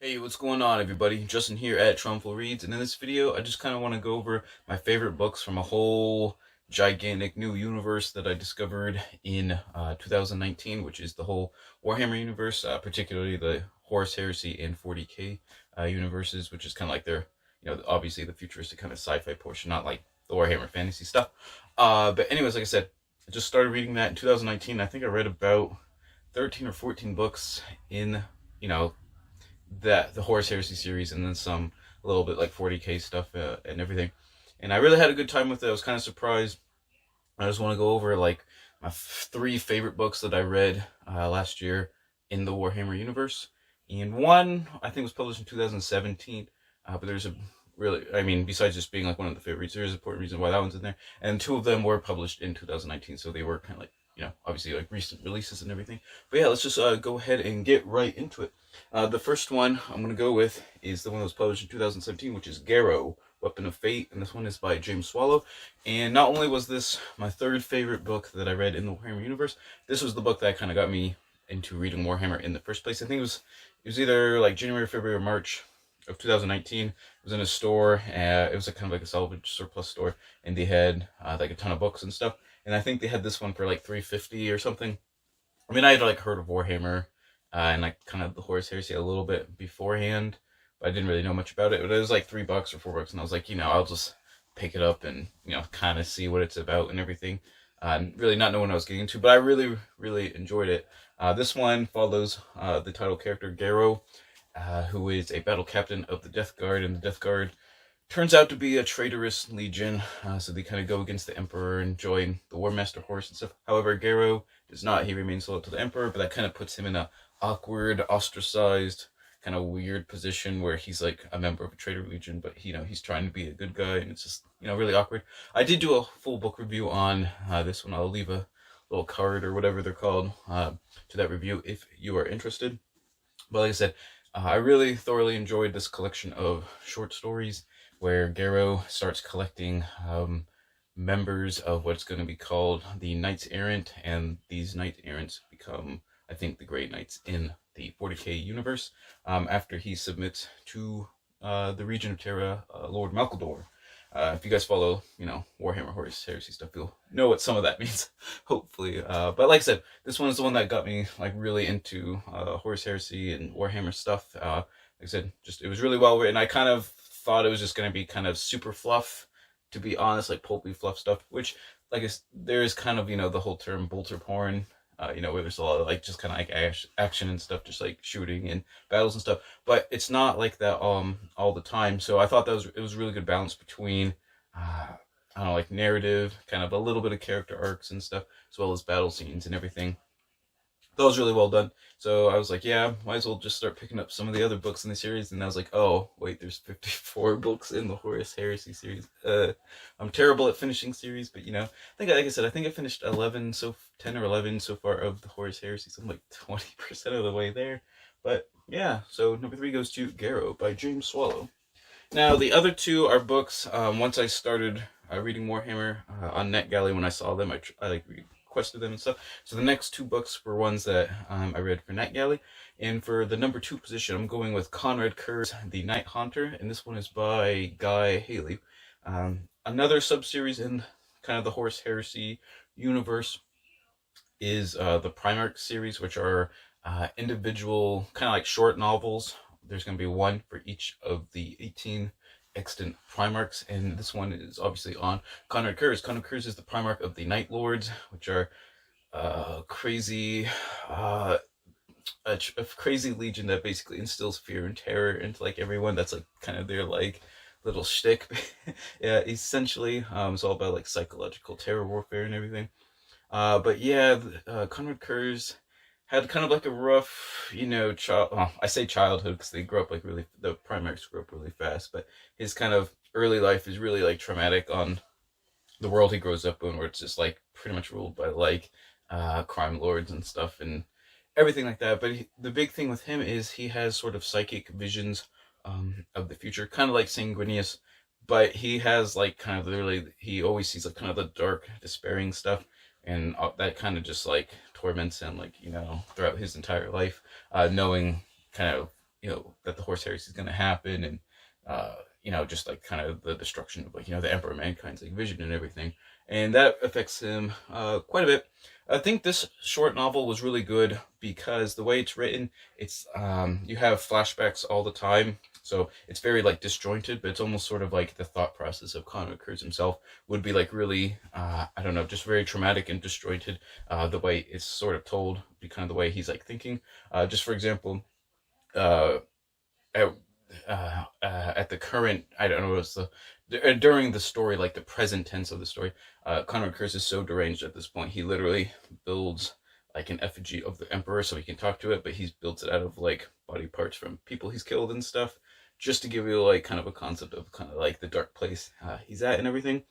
Hey, what's going on, everybody? Justin here at Trumful Reads, and in this video, I just kind of want to go over my favorite books from a whole gigantic new universe that I discovered in 2019, which is the whole Warhammer universe, particularly the Horus Heresy and 40K universes, which is kind of like their, obviously the futuristic kind of sci-fi portion, not like the Warhammer fantasy stuff. But anyways, like I said, I just started reading that in 2019. I think I read about 13 or 14 books in, you know, that the Horus Heresy series, and then some a little bit like 40K stuff and everything. And I really had a good time with it. I was kind of surprised. I just want to go over like my three favorite books that I read last year in the Warhammer universe. And one I think was published in 2017, but there's a really, I mean, besides just being like one of the favorites, there's an important reason why that one's in there. And two of them were published in 2019, so they were kind of like, obviously like recent releases and everything. But yeah, let's just go ahead and get right into it. The first one I'm going to go with is the one that was published in 2017, which is Garrow, Weapon of Fate, and this one is by James Swallow. And not only was this my third favorite book that I read in the Warhammer universe, this was the book that kind of got me into reading Warhammer in the first place. I think it was either like January, February, or March of 2019. It was in a store. It was a kind of like a salvage surplus store, and they had like a ton of books and stuff. And I think they had this one for like $3.50 or something. I mean, I had like heard of Warhammer and like kind of the Horus Heresy a little bit beforehand, but I didn't really know much about it. But it was like $3 or $4, and I was like, I'll just pick it up and kind of see what it's about and everything. Really not knowing what I was getting into, but I really, really enjoyed it. This one follows the title character Garrow, who is a battle captain of the Death Guard, and the Death Guard turns out to be a traitorous legion, so they kind of go against the Emperor and join the War Master Horus and stuff. However, Garrow does not. He remains loyal to the Emperor, but that kind of puts him in a awkward, ostracized, kind of weird position where he's like a member of a traitor legion, but he's trying to be a good guy, and it's just really awkward. I did do a full book review on this one. I'll leave a little card or whatever they're called to that review if you are interested. But like I said, I really thoroughly enjoyed this collection of short stories where Garrow starts collecting members of what's going to be called the Knights Errant, and these Knights Errants become, I think, the Great Knights in the 40K universe, after he submits to the Region of Terra, Lord Malcador. If you guys follow, Warhammer Horus Heresy stuff, you'll know what some of that means, hopefully. But like I said, this one is the one that got me like really into Horus Heresy and Warhammer stuff. Like I said, just it was really well written. I kind of thought it was just going to be kind of super fluff, to be honest, like pulpy fluff stuff, which like there is kind of, the whole term bolter porn, where there's a lot of like just kind of like action and stuff, just like shooting and battles and stuff, but it's not like that all the time. So I thought it was a really good balance between I don't know, like narrative, kind of a little bit of character arcs and stuff, as well as battle scenes and everything. That was really well done. So I was like, yeah, might as well just start picking up some of the other books in the series. And I was like, oh, wait, there's 54 books in the Horus Heresy series. I'm terrible at finishing series, but I think, like I said, I think I finished 10 or 11 so far of the Horus Heresy. So I'm like 20% of the way there. But yeah, so number 3 goes to Garrow by James Swallow. Now, the other two are books. Once I started reading Warhammer on NetGalley, when I saw them, I like requested them and stuff. So the next 2 books were ones that I read for NetGalley. And for the number 2 position, I'm going with Conrad Kerr's The Night Haunter, and this one is by Guy Haley. Another sub-series in kind of the Horus Heresy universe is the Primarch series, which are individual kind of like short novels. There's going to be one for each of the 18 extant Primarchs, and this one is obviously on Conrad Curze. Conrad Curze is the Primarch of the Night Lords, which are crazy, a crazy legion that basically instills fear and terror into like everyone. That's like kind of their like little shtick. Yeah, essentially, it's all about like psychological terror warfare and everything. But yeah, Conrad Curze had kind of like a rough, I say childhood because they grew up like really, the Primarchs grew up really fast, but his kind of early life is really like traumatic on the world he grows up in, where it's just like pretty much ruled by like crime lords and stuff and everything like that. But the big thing with him is he has sort of psychic visions of the future, kind of like Sanguinius, but he has like kind of literally, he always sees like kind of the dark, despairing stuff, and that kind of just like torments him, like throughout his entire life, knowing kind of that the Horus Heresy is going to happen, and just like kind of the destruction of, like, the Emperor Mankind's like vision and everything, and that affects him quite a bit. I think this short novel was really good because the way it's written, it's you have flashbacks all the time, so it's very like disjointed, but it's almost sort of like the thought process of Conor Kurz himself would be like really I don't know, just very traumatic and disjointed. The way it's sort of told, be kind of the way he's like thinking. Just for example, uh, at, at the current, I don't know, it's during the story, like the present tense of the story, Conor Kurz is so deranged at this point, he literally builds like an effigy of the Emperor so he can talk to it, but he builds it out of like body parts from people he's killed and stuff, just to give you like kind of a concept of kind of like the dark place he's at and everything.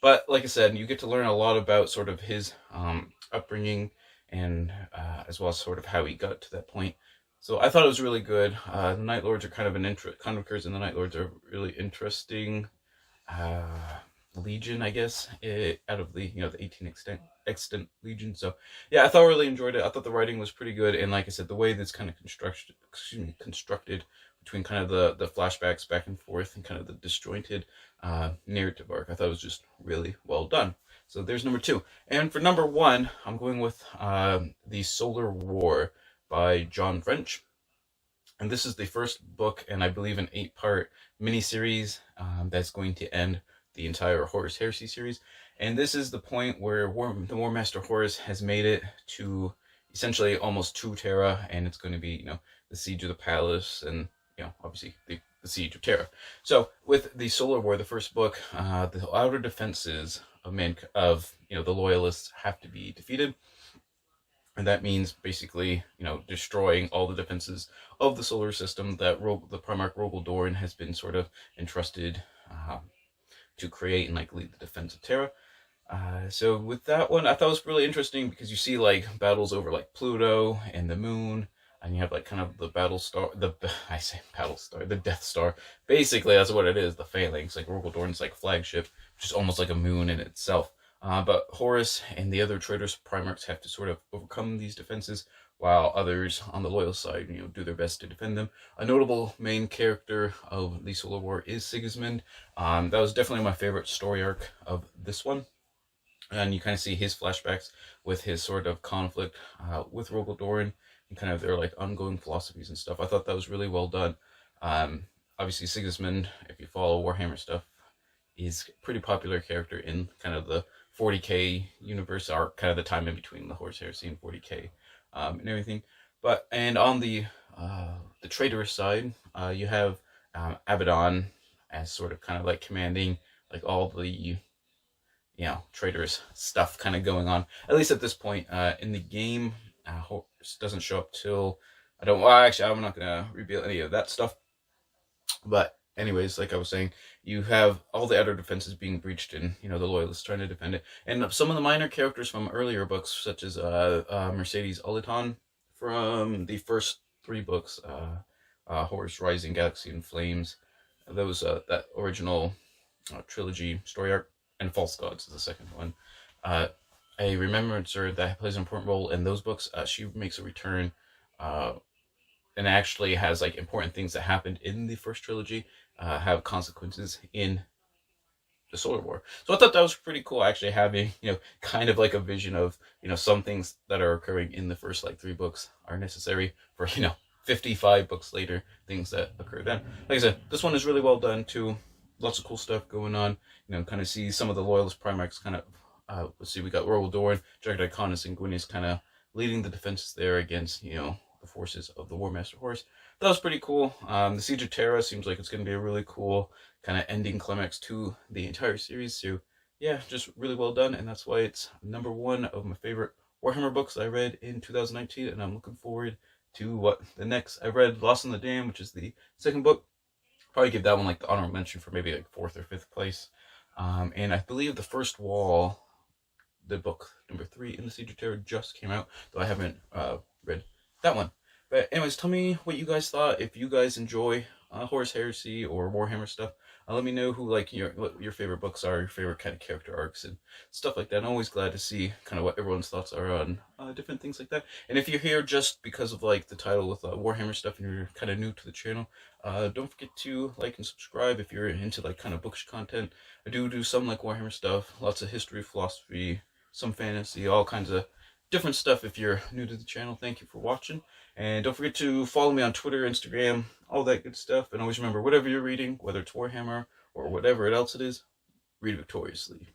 But like I said, you get to learn a lot about sort of his upbringing, and as well as sort of how he got to that point. So I thought it was really good. The Night Lords are kind of Conor Kurz and the Night Lords are really interesting legion, I guess, out of the the 18 extant legion. So yeah, I really enjoyed it. I thought the writing was pretty good, and like I said, the way that's kind of constructed between kind of the flashbacks back and forth and kind of the disjointed narrative arc, I thought was just really well done. So there's number 2. And for number 1, I'm going with The Solar War by John French. And this is the first book, and I believe an 8-part miniseries that's going to end the entire Horus Heresy series. And this is the point where the War Master Horus has made it to essentially almost to Terra, and it's going to be, the siege of the palace, and, obviously the siege of Terra. So with the Solar War, the first book, the outer defenses of the loyalists have to be defeated. And that means basically, destroying all the defenses of the solar system that the Primarch Rogel Dorn has been sort of entrusted to create and like lead the defense of Terra. So with that one, I thought it was really interesting because you see like battles over like Pluto and the moon, and you have like kind of the Battle Star, the Death Star. Basically, that's what it is, the Phalanx, like Rogel Dorn's like flagship, which is almost like a moon in itself. But Horus and the other traitorous Primarchs have to sort of overcome these defenses, while others on the loyal side, do their best to defend them. A notable main character of the Solar War is Sigismund. That was definitely my favorite story arc of this one. And you kind of see his flashbacks with his sort of conflict with Rogel Dorn and kind of their like ongoing philosophies and stuff. I thought that was really well done. Obviously Sigismund, if you follow Warhammer stuff, is a pretty popular character in kind of the 40K universe, or kind of the time in between the Horus Heresy and 40K and everything. And on the traitorous side, you have Abaddon as sort of kind of like commanding like all the traitorous stuff kind of going on, at least at this point in the game. Horus doesn't show up till I'm not gonna reveal any of that stuff, but anyways, like I was saying, you have all the outer defenses being breached, and the loyalists trying to defend it, and some of the minor characters from earlier books, such as Mercedes Oliton from the first 3 books, Horus Rising, Galaxy in Flames, those that original trilogy story arc, and False Gods is the second one. A Remembrancer that plays an important role in those books. She makes a return, and actually has like important things that happened in the first trilogy have consequences in the Solar War. So I thought that was pretty cool, actually having kind of like a vision of some things that are occurring in the first like 3 books are necessary for 55 books later, things that occur then. Like I said, this one is really well done too. Lots of cool stuff going on. Kind of see some of the loyalist Primarchs kind of let's see, we got Rogel Dorn, Dracodiconus, and Gwyneth kind of leading the defenses there against the forces of the War Master Horus. That was pretty cool. The Siege of Terra seems like it's going to be a really cool kind of ending climax to the entire series. So yeah, just really well done, and that's why it's number 1 of my favorite Warhammer books I read in 2019, and I'm looking forward to what the next. I read Lost in the Dam, which is the second book. Probably give that one like the honorable mention for maybe like 4th or 5th place. And I believe The First Wall, the book number 3 in the Siege of Terra, just came out, though I haven't read that one. But anyways, tell me what you guys thought. If you guys enjoy Horus Heresy or Warhammer stuff. Let me know who like what your favorite books are, your favorite kind of character arcs and stuff like that. I'm always glad to see kind of what everyone's thoughts are on different things like that. And if you're here just because of like the title with Warhammer stuff and you're kind of new to the channel, don't forget to like and subscribe if you're into like kind of bookish content. I do some like Warhammer stuff, lots of history, philosophy, some fantasy, all kinds of different stuff. If you're new to the channel, thank you for watching. And don't forget to follow me on Twitter, Instagram, all that good stuff. And always remember, whatever you're reading, whether it's Warhammer or whatever else it is, read victoriously.